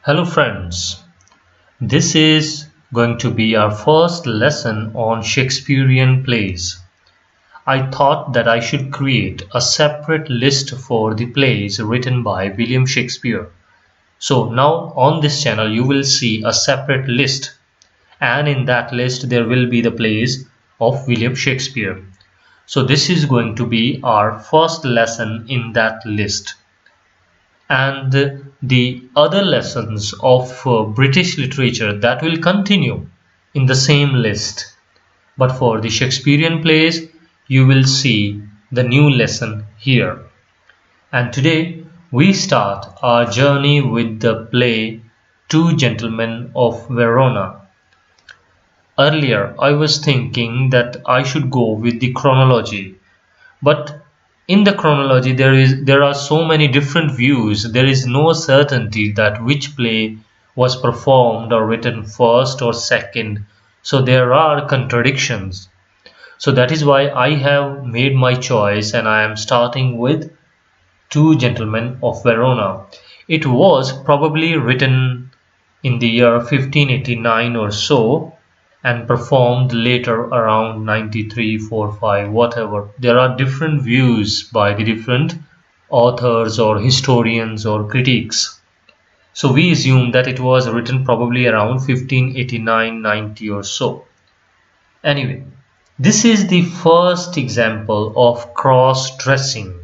Hello friends, this is going to be our first lesson on Shakespearean plays. I thought that I should create a separate list for the plays written by William Shakespeare. So now on this channel you will see a separate list, and in that list there will be the plays of William Shakespeare. So this is going to be our first lesson in that list. And the other lessons of British literature that will continue in the same list. But for the Shakespearean plays, you will see the new lesson here. And today we start our journey with the play Two Gentlemen of Verona. Earlier I was thinking that I should go with the chronology, but in the chronology there are so many different views. There is no certainty that which play was performed or written first or second, so there are contradictions. So that is why I have made my choice and I am starting with Two Gentlemen of Verona. It was probably written in the year 1589 or so and performed later around 93, 4, 5, whatever. There are different views by the different authors or historians or critics. So we assume that it was written probably around 1589, 90 or so. Anyway, this is the first example of cross-dressing.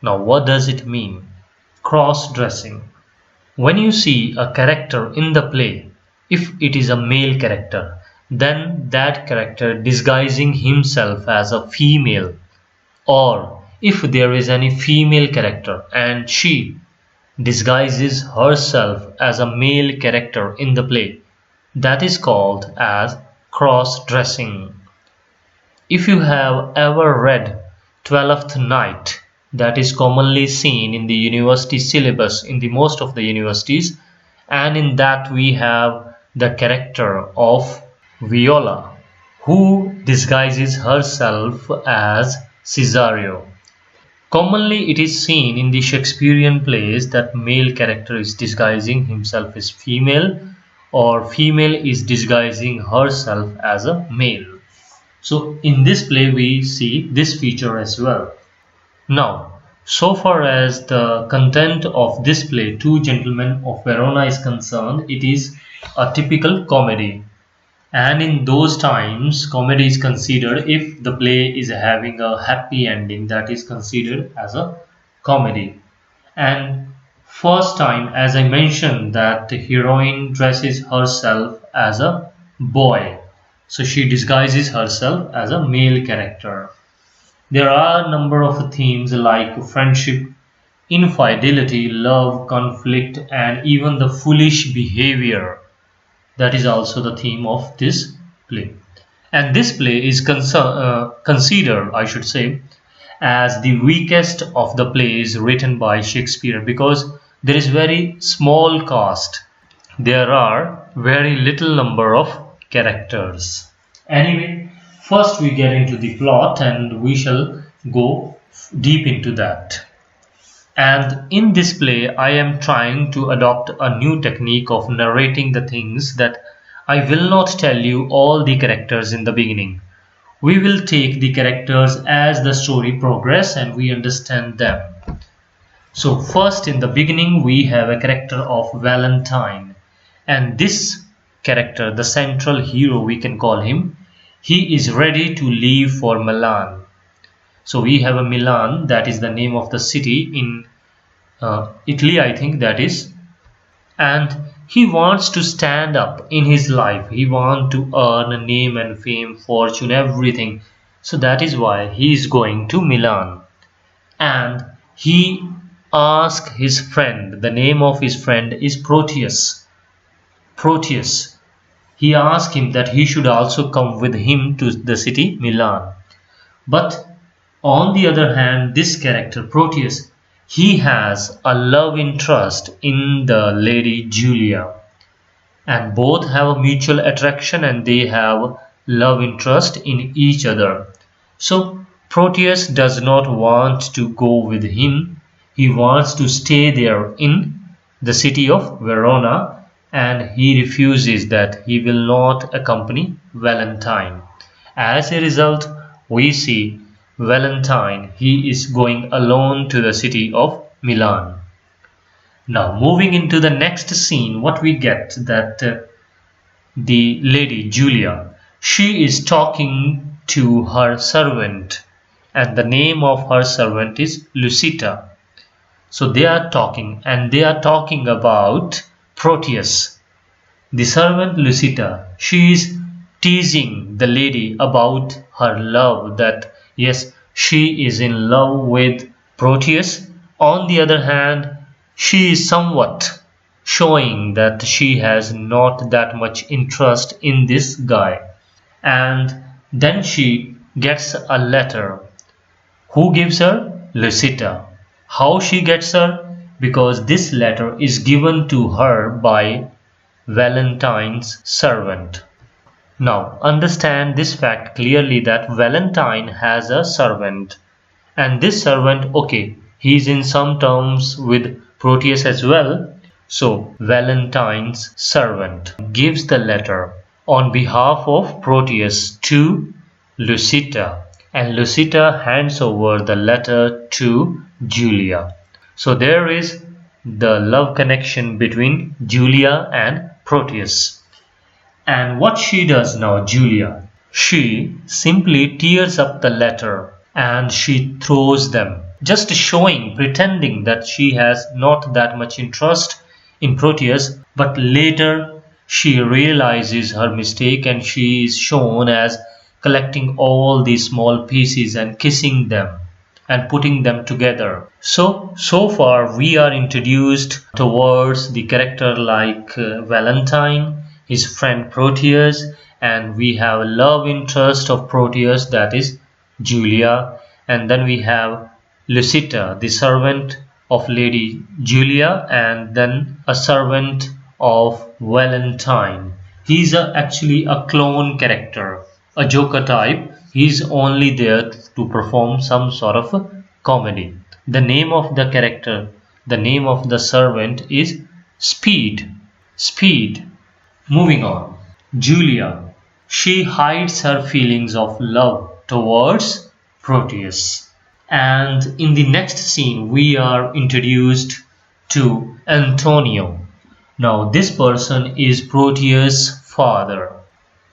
Now what does it mean? Cross-dressing. When you see a character in the play, if it is a male character, then that character disguising himself as a female, or if there is any female character and she disguises herself as a male character in the play, that is called as cross-dressing. If you have ever read Twelfth Night, that is commonly seen in the university syllabus in the most of the universities, and in that we have the character of Viola, who disguises herself as Cesario. Commonly it is seen in the Shakespearean plays that male character is disguising himself as female or female is disguising herself as a male. So in this play we see this feature as well. Now, so far as the content of this play, Two Gentlemen of Verona is concerned, it is a typical comedy. And in those times, comedy is considered, if the play is having a happy ending, that is considered as a comedy. And first time, as I mentioned, that the heroine dresses herself as a boy. So she disguises herself as a male character. There are a number of themes like friendship, infidelity, love, conflict, and even the foolish behavior. That is also the theme of this play. And this play is considered, I should say, as the weakest of the plays written by Shakespeare because there is very small cast. There are very little number of characters. Anyway, first we get into the plot and we shall go deep into that. And in this play, I am trying to adopt a new technique of narrating the things that I will not tell you all the characters in the beginning. We will take the characters as the story progresses and we understand them. So first in the beginning we have a character of Valentine, and this character, the central hero we can call him, he is ready to leave for Milan. So we have a Milan, that is the name of the city in Italy, I think that is. And he wants to stand up in his life. He wants to earn a name and fame, fortune, everything. So that is why he is going to Milan. And he asks his friend, the name of his friend is Proteus. Proteus. He asks him that he should also come with him to the city Milan. But on the other hand, this character Proteus, he has a love interest in the lady Julia, and both have a mutual attraction and they have love interest in each other. So Proteus does not want to go with him. He wants to stay there in the city of Verona, and he refuses that he will not accompany Valentine. As a result, we see Valentine, he is going alone to the city of Milan. Now moving into the next scene, what we get that the lady Julia, she is talking to her servant, and the name of her servant is Lucita. So they are talking, and they are talking about Proteus. The servant Lucita, she is teasing the lady about her love, that yes, she is in love with Proteus. On the other hand, she is somewhat showing that she has not that much interest in this guy. And then she gets a letter. Who gives her? Lucita. How she gets her? Because this letter is given to her by Valentine's servant. Now understand this fact clearly, that Valentine has a servant, and this servant, okay, he is in some terms with Proteus as well. So Valentine's servant gives the letter on behalf of Proteus to Lucita, and Lucita hands over the letter to Julia. So there is the love connection between Julia and Proteus. And what she does now, Julia, she simply tears up the letter and she throws them, just showing, pretending that she has not that much interest in Proteus. But later she realizes her mistake, and she is shown as collecting all these small pieces and kissing them and putting them together. So far we are introduced towards the character like Valentine, his friend Proteus, and we have a love interest of Proteus, that is Julia, and then we have Lucita, the servant of Lady Julia, and then a servant of Valentine. He's actually a clone character, a Joker type. He's only there to perform some sort of a comedy. The name of the character, the name of the servant is Speed. Speed. Moving on. Julia, she hides her feelings of love towards Proteus. And in the next scene, we are introduced to Antonio. Now this person is Proteus' father.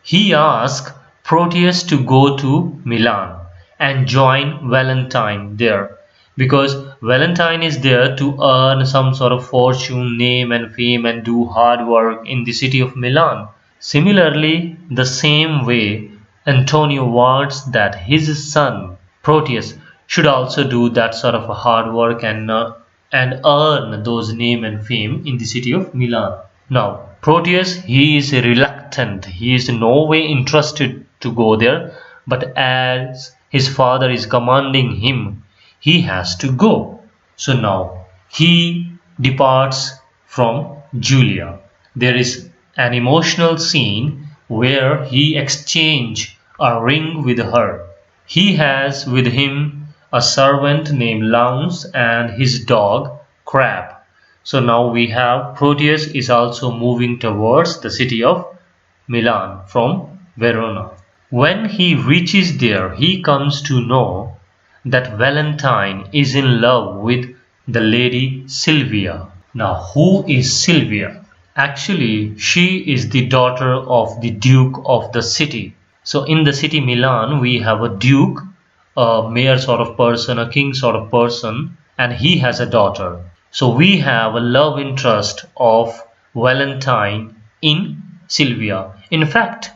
He asks Proteus to go to Milan and join Valentine there, because Valentine is there to earn some sort of fortune, name and fame, and do hard work in the city of Milan. Similarly, the same way, Antonio wants that his son Proteus should also do that sort of hard work and earn those name and fame in the city of Milan. Now Proteus, he is reluctant, he is in no way interested to go there, but as his father is commanding him, he has to go. So now he departs from Julia. There is an emotional scene where he exchanges a ring with her. He has with him a servant named Lounce and his dog Crab. So now we have Proteus is also moving towards the city of Milan from Verona. When he reaches there, he comes to know that Valentine is in love with the lady Silvia. Now who is Silvia? Actually, she is the daughter of the Duke of the city. So in the city Milan, we have a duke, a mayor sort of person, a king sort of person, and he has a daughter. So we have a love interest of Valentine in Silvia. In fact,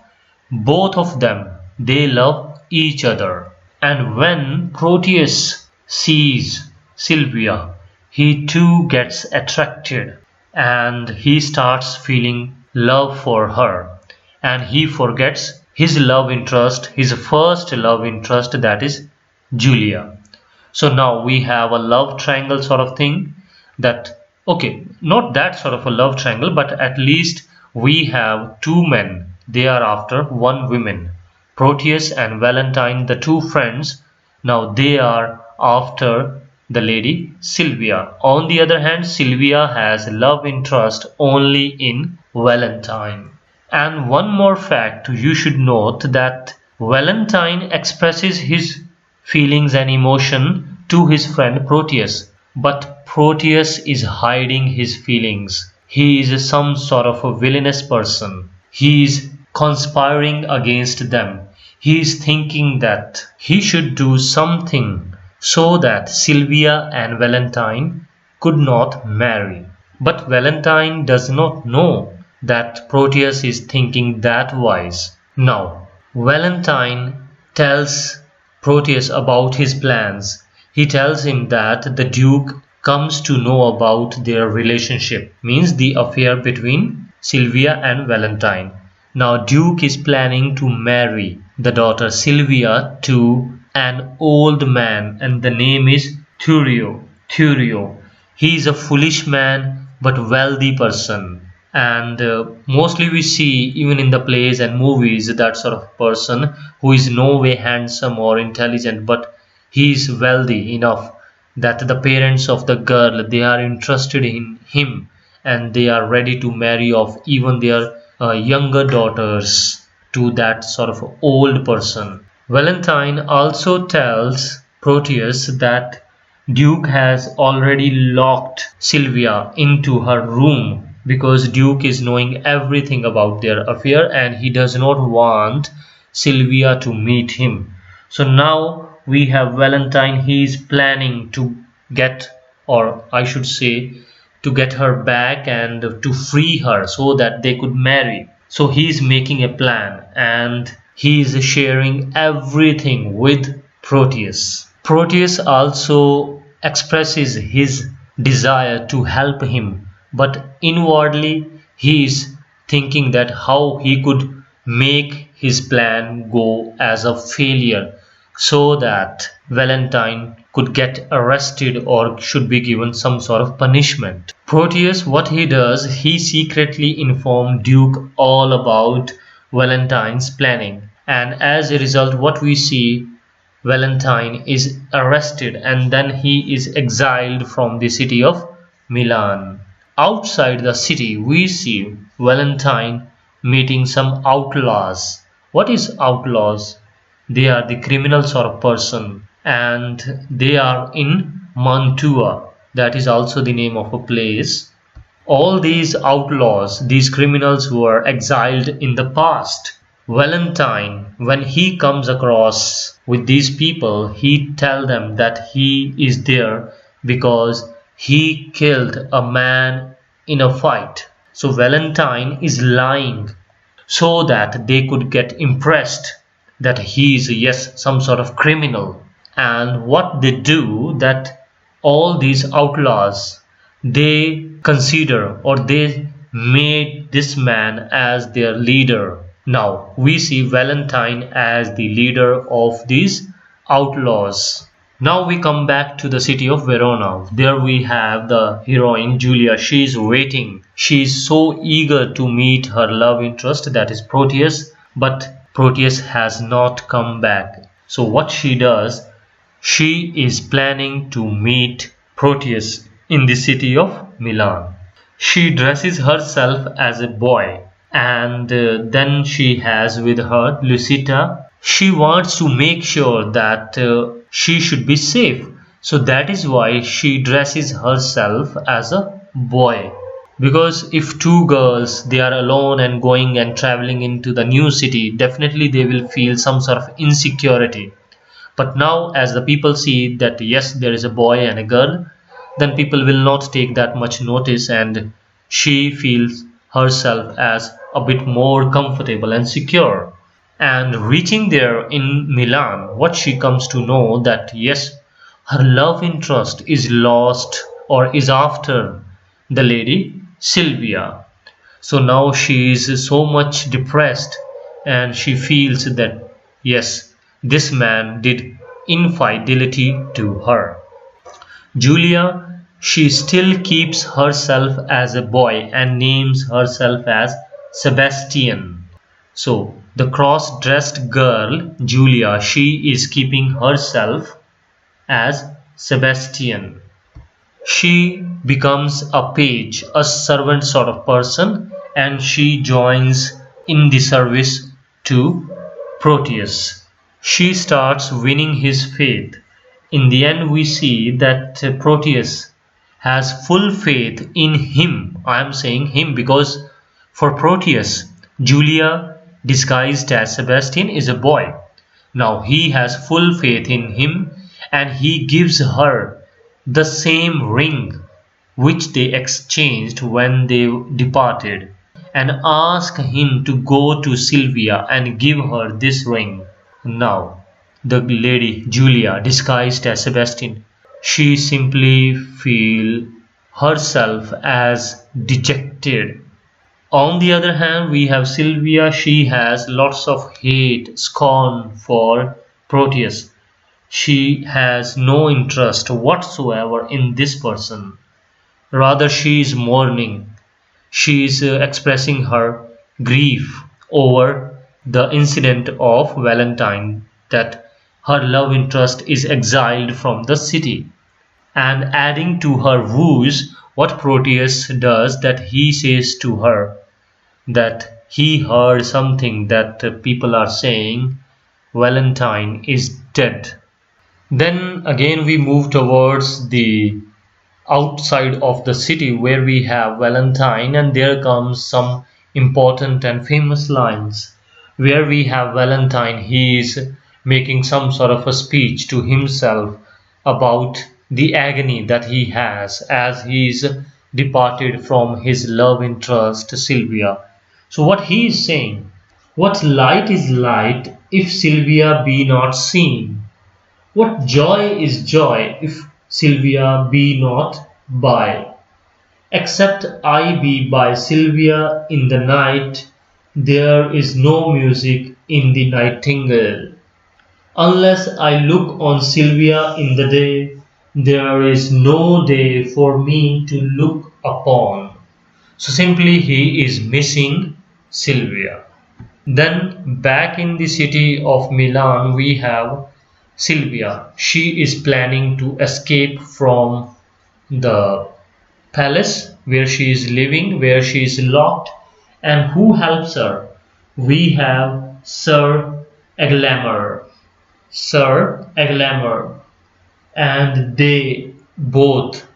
both of them, they love each other. And when Proteus sees Silvia, he too gets attracted and he starts feeling love for her, and he forgets his love interest, his first love interest, that is Julia. So now we have a love triangle sort of thing, that okay, not that sort of a love triangle, but at least we have two men, they are after one woman. Proteus and Valentine, the two friends, now they are after the lady Sylvia. On the other hand, Sylvia has love interest only in Valentine. And one more fact you should note that Valentine expresses his feelings and emotion to his friend Proteus, but Proteus is hiding his feelings. He is some sort of a villainous person. He is conspiring against them. He is thinking that he should do something so that Sylvia and Valentine could not marry. But Valentine does not know that Proteus is thinking that wise. Now, Valentine tells Proteus about his plans. He tells him that the Duke comes to know about their relationship, means the affair between Sylvia and Valentine. Now Duke is planning to marry the daughter Sylvia to an old man, and the name is Thurio. Thurio. He is a foolish man but wealthy person. And mostly we see even in the plays and movies that sort of person who is no way handsome or intelligent, but he is wealthy enough that the parents of the girl, they are interested in him and they are ready to marry off even their younger daughters to that sort of old person. Valentine also tells Proteus that Duke has already locked Sylvia into her room because Duke is knowing everything about their affair and he does not want Sylvia to meet him. So now we have Valentine. He is planning to get, or I should say, to get her back and to free her so that they could marry. So he is making a plan and he is sharing everything with Proteus. Proteus also expresses his desire to help him, but inwardly he is thinking that how he could make his plan go as a failure so that Valentine could get arrested or should be given some sort of punishment. Proteus, what he does, he secretly informed Duke all about Valentine's planning, and as a result what we see, Valentine is arrested and then he is exiled from the city of Milan. Outside the city we see Valentine meeting some outlaws. What is outlaws? They are the criminal sort of person and they are in Mantua. That is also the name of a place. All these outlaws, these criminals who are exiled in the past, Valentine, when he comes across with these people, he tells them that he is there because he killed a man in a fight. So Valentine is lying so that they could get impressed that he is, yes, some sort of criminal. And what they do, that all these outlaws, they consider or they made this man as their leader. Now we see Valentine as the leader of these outlaws. Now we come back to the city of Verona. There we have the heroine Julia. She is waiting. She is so eager to meet her love interest, that is Proteus, but Proteus has not come back. So what she does, she is planning to meet Proteus in the city of Milan. She dresses herself as a boy and then she has with her Lucetta. She wants to make sure that she should be safe. So that is why she dresses herself as a boy. Because if two girls, they are alone and going and traveling into the new city, definitely they will feel some sort of insecurity. But now as the people see that yes, there is a boy and a girl, then people will not take that much notice and she feels herself as a bit more comfortable and secure. And reaching there in Milan, what she comes to know that yes, her love interest is lost or is after the lady Sylvia. So now she is so much depressed and she feels that yes, this man did infidelity to her. Julia, she still keeps herself as a boy and names herself as Sebastian. So the cross-dressed girl, Julia, she is keeping herself as Sebastian. She becomes a page, a servant sort of person, and she joins in the service to Proteus. She starts winning his faith. In the end, we see that Proteus has full faith in him. I am saying him because for Proteus, Julia, disguised as Sebastian, is a boy. Now he has full faith in him and he gives her the same ring which they exchanged when they departed and ask him to go to Sylvia and give her this ring. Now, the lady Julia, disguised as Sebastian, she simply feels herself as dejected. On the other hand, we have Sylvia. She has lots of hate, scorn for Proteus. She has no interest whatsoever in this person. Rather, she is mourning. She is expressing her grief over the incident of Valentine, that her love interest is exiled from the city. And adding to her woes, what Proteus does, that he says to her that he heard something that people are saying Valentine is dead. Then again we move towards the outside of the city where we have Valentine, and there comes some important and famous lines where we have Valentine. He is making some sort of a speech to himself about the agony that he has as he is departed from his love interest Sylvia. So what he is saying, what light is light if Sylvia be not seen? What joy is joy if Sylvia be not by? Except I be by Sylvia in the night, there is no music in the nightingale. Unless I look on Sylvia in the day, there is no day for me to look upon. So simply he is missing Sylvia. Then back in the city of Milan we have Sylvia. She is planning to escape from the palace where she is living, where she is locked. And who helps her? We have Sir Eglamour. Sir Eglamour. And they both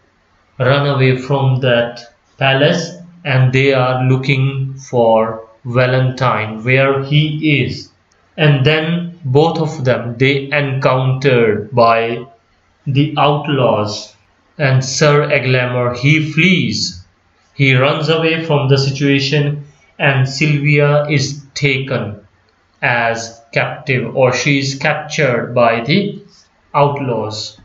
run away from that palace and they are looking for Valentine, where he is. And then both of them, they encountered by the outlaws, and Sir Eglamour, he flees. He runs away from the situation and Sylvia is taken as captive, or she is captured by the outlaws.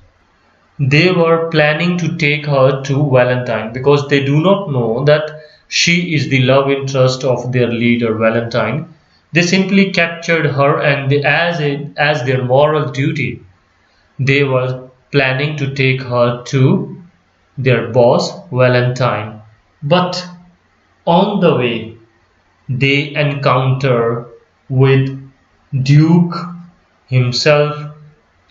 They were planning to take her to Valentine because they do not know that she is the love interest of their leader Valentine. They simply captured her, and as their moral duty, they were planning to take her to their boss Valentine. But on the way, they encounter with Duke himself,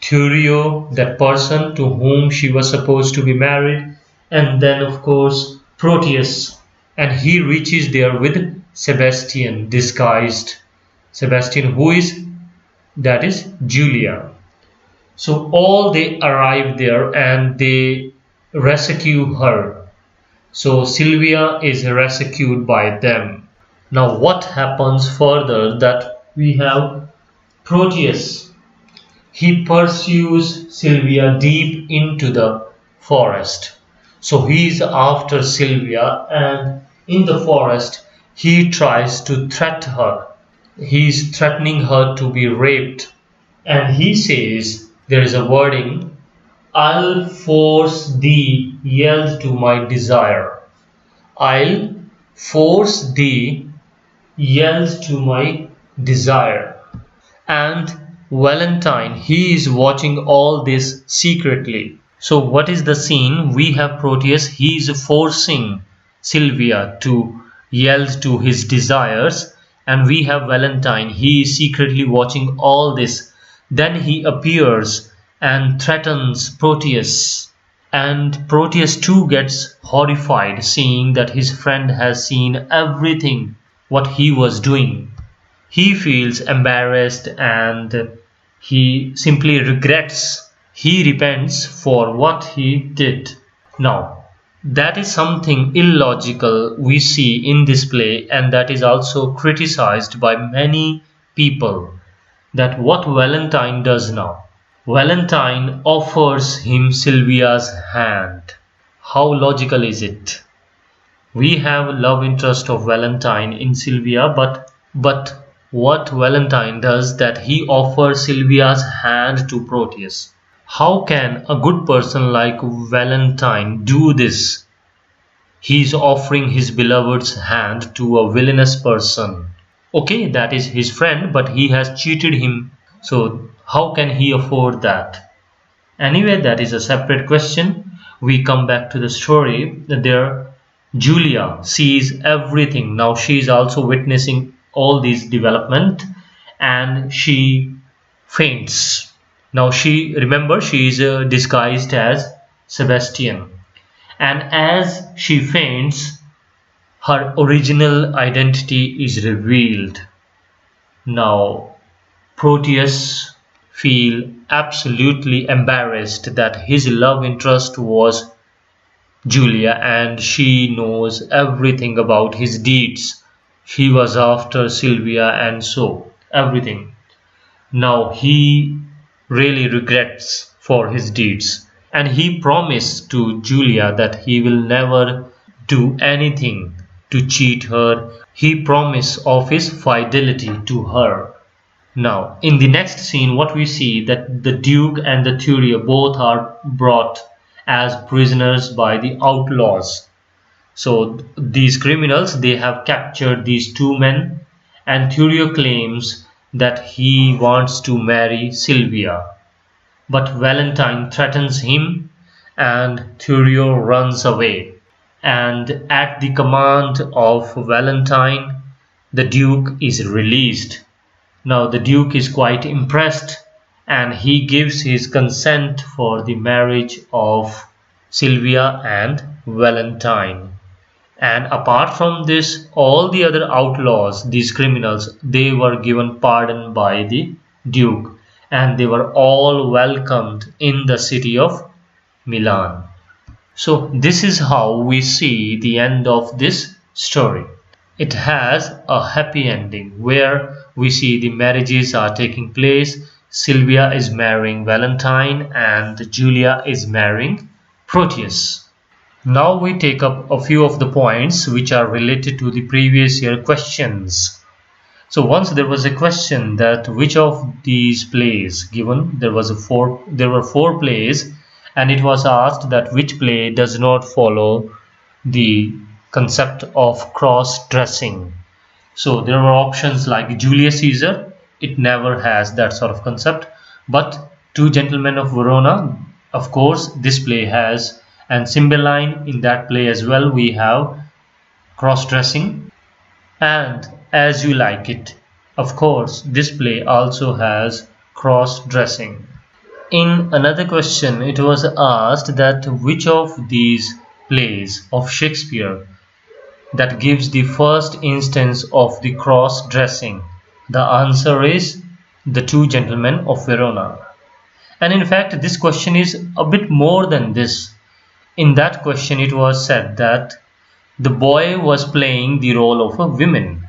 Thurio, that person to whom she was supposed to be married, and then of course Proteus, and he reaches there with Sebastian, disguised Sebastian, who is, that is Julia. So all they arrive there and they rescue her. So Sylvia is rescued by them. Now what happens further, that we have Proteus. He pursues Sylvia deep into the forest. So he is after Sylvia, and in the forest he tries to threaten her. He is threatening her to be raped, and he says, there is a wording, I'll force thee yield to my desire. I'll force thee yield to my desire. And Valentine, he is watching all this secretly. So what is the scene? We have Proteus, he is forcing Sylvia to yield to his desires, and we have Valentine, he is secretly watching all this. Then he appears and threatens Proteus. And Proteus too gets horrified seeing that his friend has seen everything what he was doing. He feels embarrassed and he simply regrets. He repents for what he did. Now, that is something illogical we see in this play, and that is also criticized by many people. That what Valentine does now. Valentine offers him Sylvia's hand. How logical is it? We have love interest of Valentine in Sylvia, but what Valentine does that he offers Sylvia's hand to Proteus. How can a good person like Valentine do this? He is offering his beloved's hand to a villainous person. Okay, that is his friend, but he has cheated him. So how can he afford that? Anyway, that is a separate question. We come back to the story. There, Julia sees everything. Now she is also witnessing all these development, and she faints. Now she is disguised as Sebastian, and as she faints, her original identity is revealed. Now Proteus feels absolutely embarrassed that his love interest was Julia and she knows everything about his deeds. He was after Sylvia and so everything. Now he really regrets for his deeds, and he promised to Julia that he will never do anything to cheat her. He promised of his fidelity to her. Now in the next scene what we see that the Duke and the Thurio both are brought as prisoners by the outlaws. So these criminals, they have captured these two men, and Thurio claims that he wants to marry Sylvia. But Valentine threatens him and Thurio runs away. And at the command of Valentine, the Duke is released. Now the Duke is quite impressed and he gives his consent for the marriage of Sylvia and Valentine. And apart from this, all the other outlaws, these criminals, they were given pardon by the Duke, and they were all welcomed in the city of Milan. So this is how we see the end of this story. It has a happy ending where we see the marriages are taking place. Sylvia is marrying Valentine and Julia is marrying Proteus. Now we take up a few of the points which are related to the previous year questions. So once there was a question that which of these plays given, there were four plays, and it was asked that which play does not follow the concept of cross-dressing. So there were options like Julius Caesar, it never has that sort of concept, but Two Gentlemen of Verona, of course this play has, and Cymbeline, in that play as well we have cross-dressing, and As You Like It, of course this play also has cross-dressing. In another question it was asked that which of these plays of Shakespeare that gives the first instance of the cross-dressing. The answer is The Two Gentlemen of Verona. And in fact this question is a bit more than this. In that question it was said that the boy was playing the role of a woman.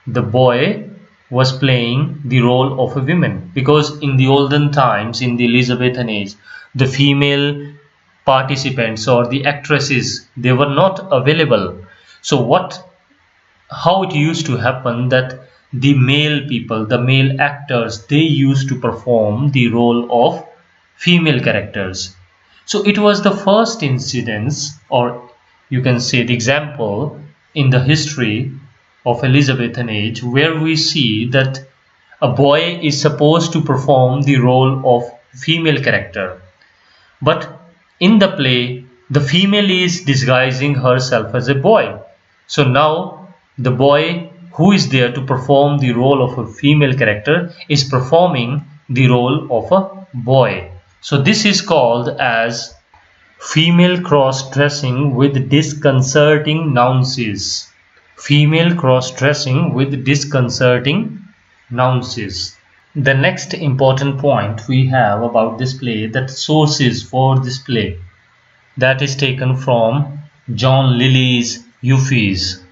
The boy was playing the role of a woman because in the olden times, in the Elizabethan age, the female participants or the actresses, they were not available. So how it used to happen that the male people, the male actors, they used to perform the role of female characters. So it was the first incidence, or you can say the example in the history of Elizabethan age where we see that a boy is supposed to perform the role of female character. But in the play, the female is disguising herself as a boy. So now the boy who is there to perform the role of a female character is performing the role of a boy. So this is called as female cross-dressing with disconcerting nuances. Female cross-dressing with disconcerting nuances. The next important point we have about this play, that sources for this play, that is taken from John Lilly's Euphues.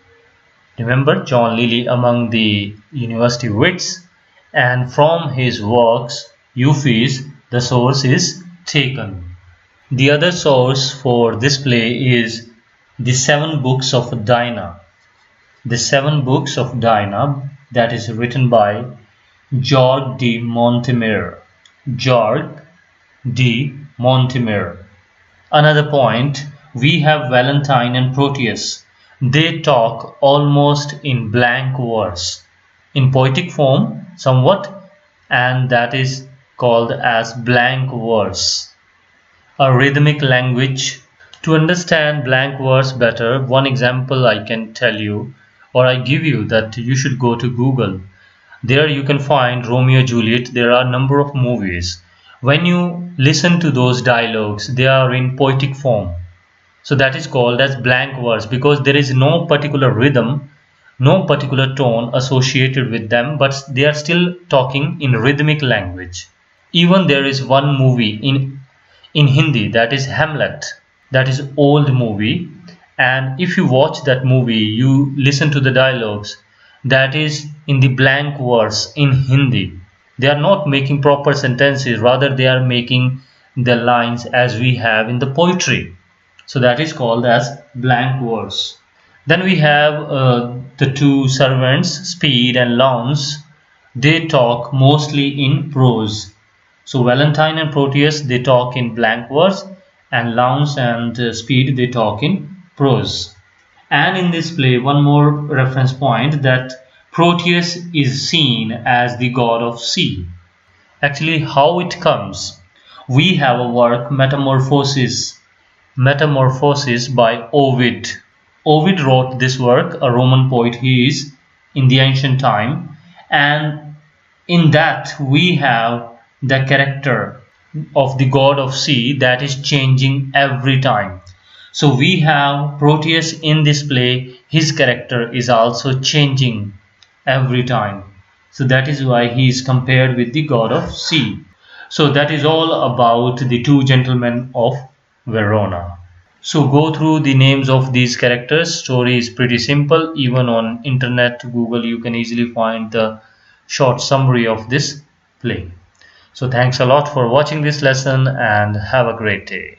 Remember John Lilly among the university wits, and from his works Euphues the source is taken. The other source for this play is the 7 books of Dinah. The 7 books of Dinah, that is written by George de Montemere. George de Montemere. Another point, we have Valentine and Proteus. They talk almost in blank verse, in poetic form somewhat, and that is called as blank verse. A rhythmic language. To understand blank verse better, one example I can tell you, or I give you, that you should go to Google. There you can find Romeo and Juliet. There are a number of movies. When you listen to those dialogues, they are in poetic form. So that is called as blank verse, because there is no particular rhythm, no particular tone associated with them, but they are still talking in rhythmic language. Even there is one movie in Hindi, that is Hamlet. That is old movie, and if you watch that movie, you listen to the dialogues, that is in the blank verse in Hindi. They are not making proper sentences, rather they are making the lines as we have in the poetry. So that is called as blank verse. Then we have the 2 servants, Speed and Lounge. They talk mostly in prose. So Valentine and Proteus, they talk in blank verse, and Lounge and Speed, they talk in prose. And in this play, one more reference point, that Proteus is seen as the god of sea. Actually, how it comes? We have a work, Metamorphosis by Ovid. Ovid wrote this work, a Roman poet he is, in the ancient time, and in that we have the character of the god of sea that is changing every time. So we have Proteus in this play, his character is also changing every time. So that is why he is compared with the god of sea. So that is all about the 2 gentlemen of Verona. So go through the names of these characters. Story is pretty simple. Even on internet, Google, you can easily find the short summary of this play. So thanks a lot for watching this lesson, and have a great day.